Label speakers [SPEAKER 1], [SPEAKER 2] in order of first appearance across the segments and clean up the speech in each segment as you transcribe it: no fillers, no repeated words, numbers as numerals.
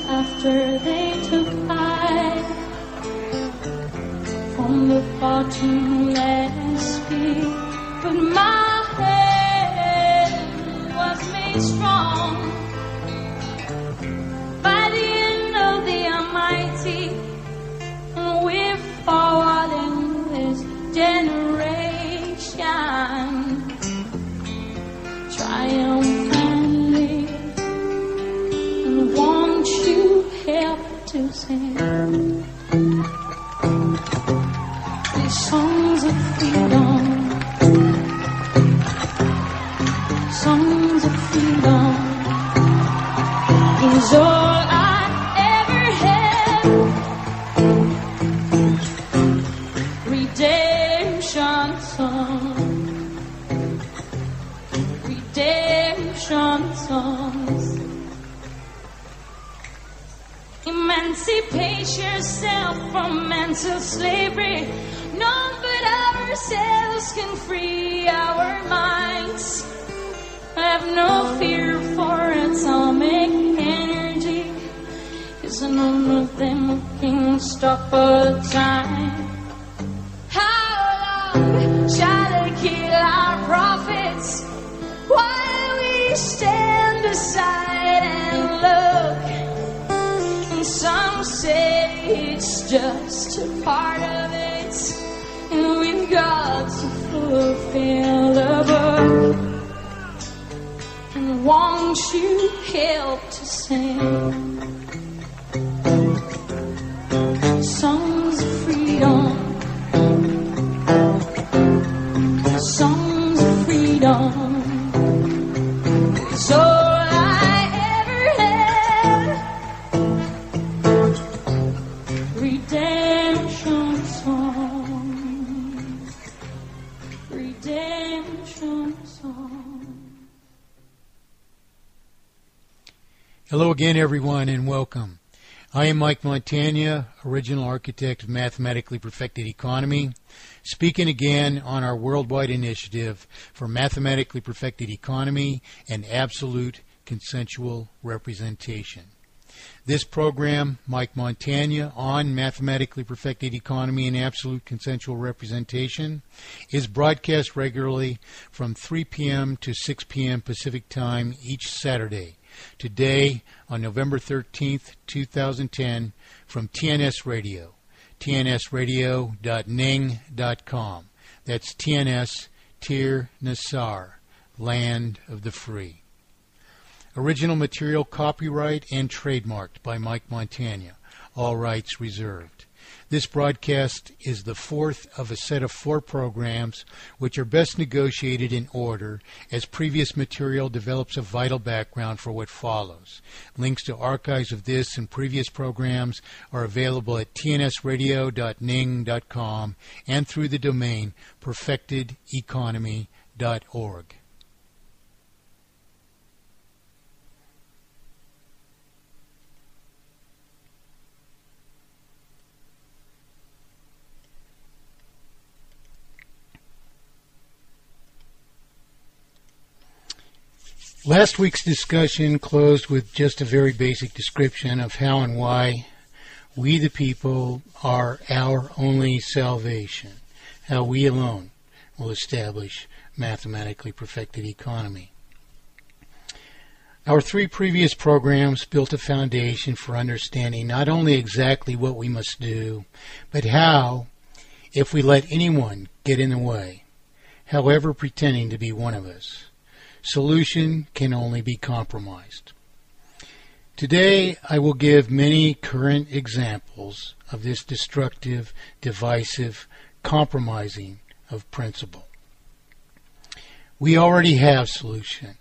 [SPEAKER 1] After they took I from the bottomless pit, but my head was made strong by the end of the Almighty, and we're forward in this generation, triumphantly, and won't you help to sing these songs of freedom, songs of freedom is all I ever had. Redemption song, redemption songs. Emancipate yourself from mental slavery. None but ourselves can free our minds. Have no fear for atomic energy, 'cause none of them can stop a time. How long shall they kill our prophets while we stand aside and look? Some say it's just a part of it, and we've got to fulfill the book. And won't you help to sing songs of freedom, songs of freedom. So redemption song, redemption song.
[SPEAKER 2] Hello again, everyone, and welcome. I am Mike Montagne, original architect of Mathematically Perfected Economy, speaking again on our worldwide initiative for Mathematically Perfected Economy and Absolute Consensual Representation. This program, Mike Montagne, on Mathematically Perfected Economy and Absolute Consensual Representation, is broadcast regularly from 3 p.m. to 6 p.m. Pacific Time each Saturday. Today, on November 13th, 2010, from TNS Radio, tnsradio.ning.com. That's TNS, Tir Nassar, Land of the Free. Original material copyright and trademarked by Mike Montagne. All rights reserved. This broadcast is the fourth of a set of 4 programs which are best negotiated in order as previous material develops a vital background for what follows. Links to archives of this and previous programs are available at tnsradio.ning.com and through the domain perfectedeconomy.org. Last week's discussion closed with just a very basic description of how and why we the people are our only salvation, how we alone will establish mathematically perfected economy. Our 3 previous programs built a foundation for understanding not only exactly what we must do, but how, if we let anyone get in the way, however pretending to be one of us, solution can only be compromised. Today, I will give many current examples of this destructive, divisive, compromising of principle. We already have solution.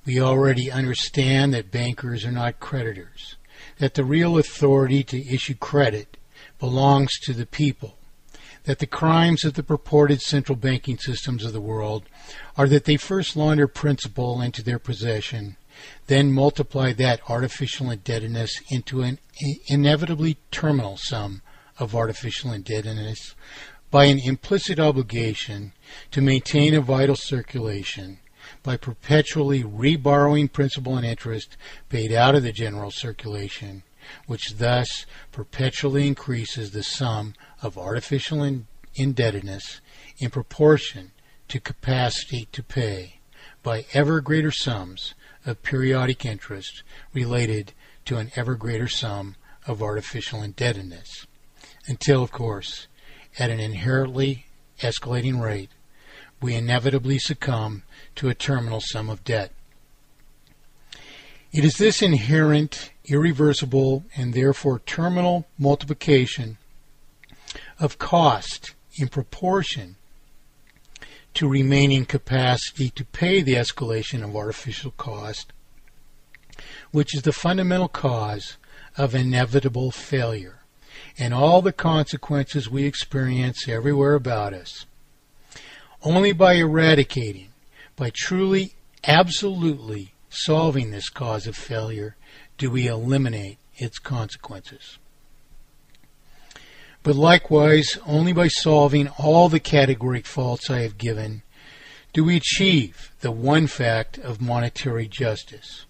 [SPEAKER 2] We already understand that bankers are not creditors, that the real authority to issue credit belongs to the people, that the crimes of the purported central banking systems of the world are that they first launder principal into their possession, then multiply that artificial indebtedness into an inevitably terminal sum of artificial indebtedness by an implicit obligation to maintain a vital circulation by perpetually reborrowing principal and interest paid out of the general circulation, which thus perpetually increases the sum of artificial indebtedness in proportion to capacity to pay by ever greater sums of periodic interest related to an ever greater sum of artificial indebtedness, until, of course, at an inherently escalating rate, we inevitably succumb to a terminal sum of debt. It is this inherent, irreversible, and therefore terminal multiplication of cost in proportion to remaining capacity to pay the escalation of artificial cost, which is the fundamental cause of inevitable failure and all the consequences we experience everywhere about us. Only by eradicating, by truly, absolutely solving this cause of failure, do we eliminate its consequences. But likewise, only by solving all the categoric faults I have given do we achieve the one fact of monetary justice.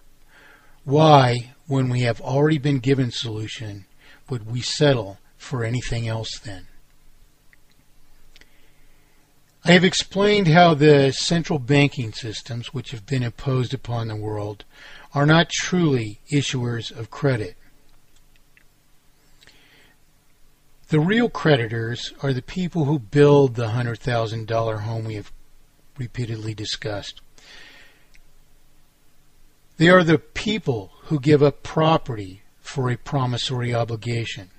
[SPEAKER 2] Why, when we have already been given solution, would we settle for anything else then? I have explained how the central banking systems which have been imposed upon the world are not truly issuers of credit. The real creditors are the people who build the $100,000 home we have repeatedly discussed. They are the people who give up property for a promissory obligation.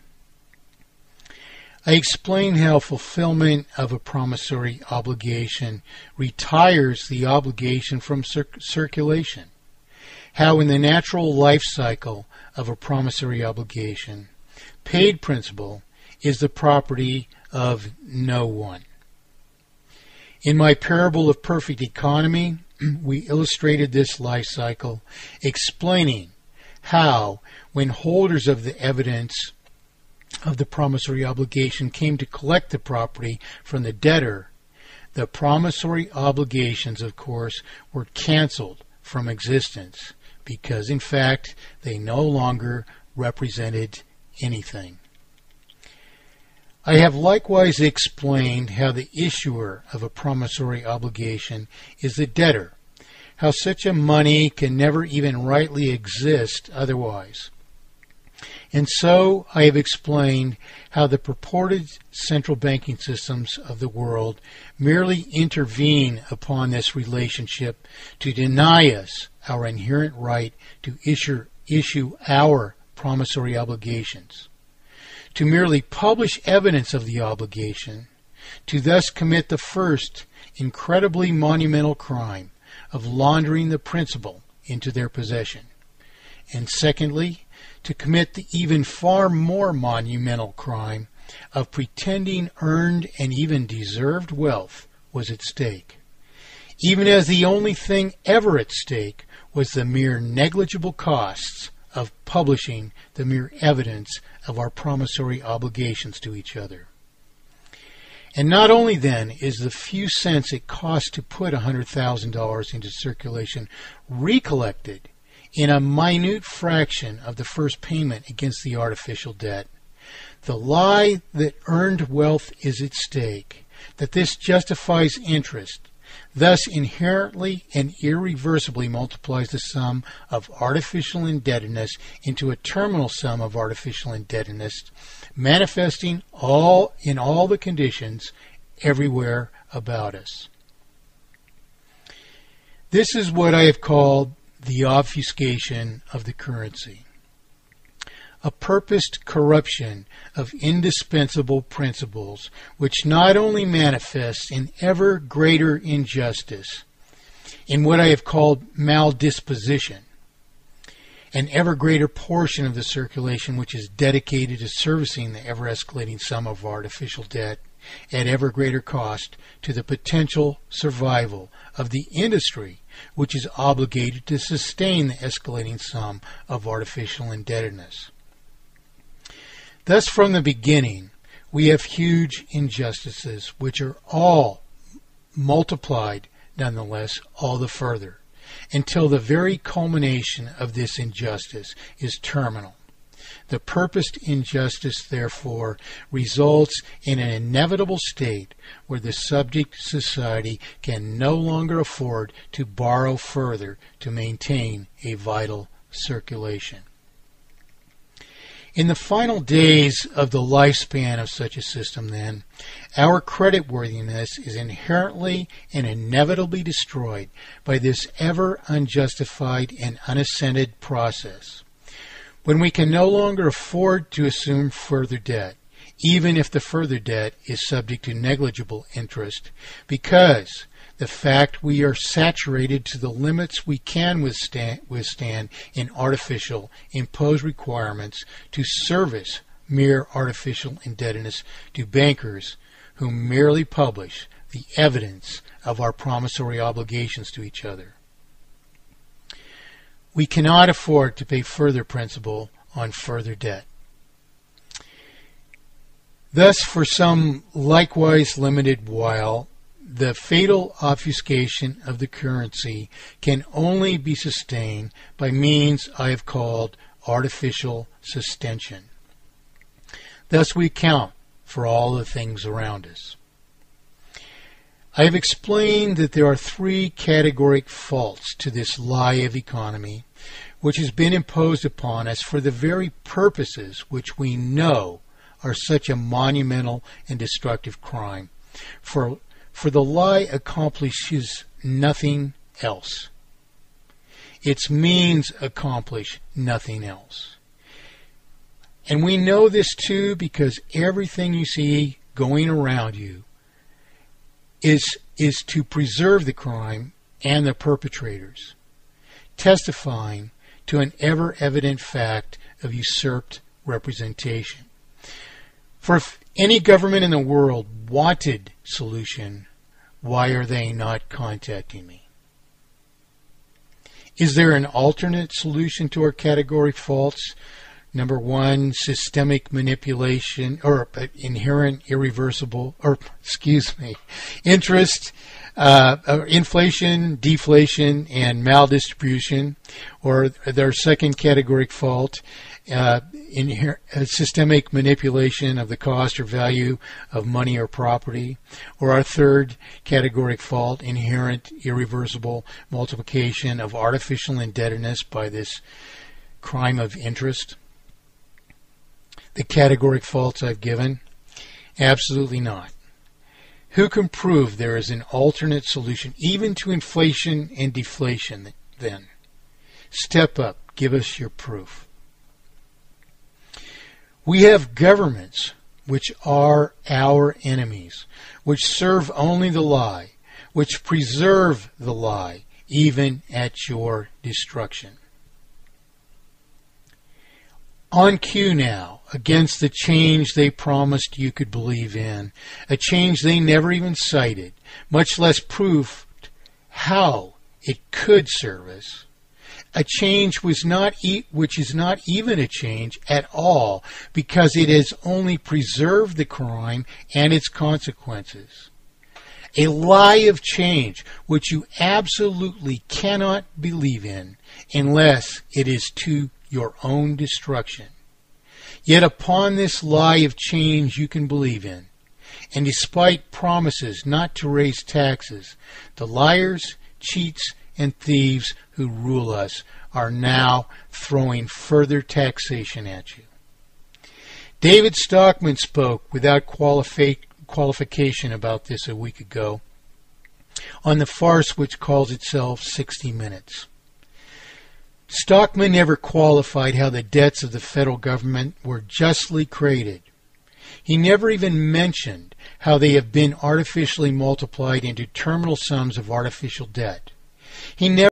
[SPEAKER 2] I explain how fulfillment of a promissory obligation retires the obligation from circulation, how in the natural life cycle of a promissory obligation, paid principal is the property of no one. In my parable of perfect economy, we illustrated this life cycle, explaining how, when holders of the evidence of the promissory obligation came to collect the property from the debtor, the promissory obligations, of course, were canceled from existence because, in fact, they no longer represented anything. I have likewise explained how the issuer of a promissory obligation is the debtor, how such a money can never even rightly exist otherwise. And so I have explained how the purported central banking systems of the world merely intervene upon this relationship to deny us our inherent right to issue our promissory obligations, to merely publish evidence of the obligation, to thus commit the first incredibly monumental crime of laundering the principal into their possession, and secondly, to commit the even far more monumental crime of pretending earned and even deserved wealth was at stake, even as the only thing ever at stake was the mere negligible costs of publishing the mere evidence of our promissory obligations to each other. And not only then is the few cents it costs to put $100,000 into circulation recollected in a minute fraction of the first payment against the artificial debt, the lie that earned wealth is at stake, that this justifies interest, thus inherently and irreversibly multiplies the sum of artificial indebtedness into a terminal sum of artificial indebtedness, manifesting in all the conditions everywhere about us. This is what I have called the obfuscation of the currency, a purposed corruption of indispensable principles which not only manifests in ever greater injustice, in what I have called maldisposition, an ever greater portion of the circulation which is dedicated to servicing the ever-escalating sum of artificial debt at ever greater cost to the potential survival of the industry which is obligated to sustain the escalating sum of artificial indebtedness. Thus, from the beginning, we have huge injustices which are all multiplied, nonetheless, all the further, until the very culmination of this injustice is terminal. The purposed injustice, therefore, results in an inevitable state where the subject society can no longer afford to borrow further to maintain a vital circulation. In the final days of the lifespan of such a system, then, our creditworthiness is inherently and inevitably destroyed by this ever unjustified and unassented process. When we can no longer afford to assume further debt, even if the further debt is subject to negligible interest, because the fact we are saturated to the limits we can withstand in artificial imposed requirements to service mere artificial indebtedness to bankers who merely publish the evidence of our promissory obligations to each other. We cannot afford to pay further principal on further debt. Thus, for some likewise limited while, the fatal obfuscation of the currency can only be sustained by means I have called artificial sustention. Thus we account for all the things around us. I have explained that there are three categoric faults to this lie of economy, which has been imposed upon us for the very purposes which we know are such a monumental and destructive crime. For the lie accomplishes nothing else. Its means accomplish nothing else. And we know this too because everything you see going around you is to preserve the crime and the perpetrators, testifying to an ever-evident fact of usurped representation. For if any government in the world wanted solution, why are they not contacting me? Is there an alternate solution to our category faults? Number one, systemic manipulation or inherent irreversible, interest, inflation, deflation, and maldistribution. Or their second categoric fault, systemic manipulation of the cost or value of money or property. Or our third categoric fault, inherent irreversible multiplication of artificial indebtedness by this crime of interest. The categoric faults I've given? Absolutely not. Who can prove there is an alternate solution, even to inflation and deflation, then? Step up. Give us your proof. We have governments which are our enemies, which serve only the lie, which preserve the lie, even at your destruction. On cue now, against the change they promised you could believe in, a change they never even cited, much less proved how it could serve us, a change which is not even a change at all because it has only preserved the crime and its consequences. A lie of change which you absolutely cannot believe in unless it is to your own destruction. Yet upon this lie of change you can believe in, and despite promises not to raise taxes, the liars, cheats, and thieves who rule us are now throwing further taxation at you. David Stockman spoke without qualification about this a week ago on the farce which calls itself 60 Minutes. Stockman never qualified how the debts of the federal government were justly created. He never even mentioned how they have been artificially multiplied into terminal sums of artificial debt. He never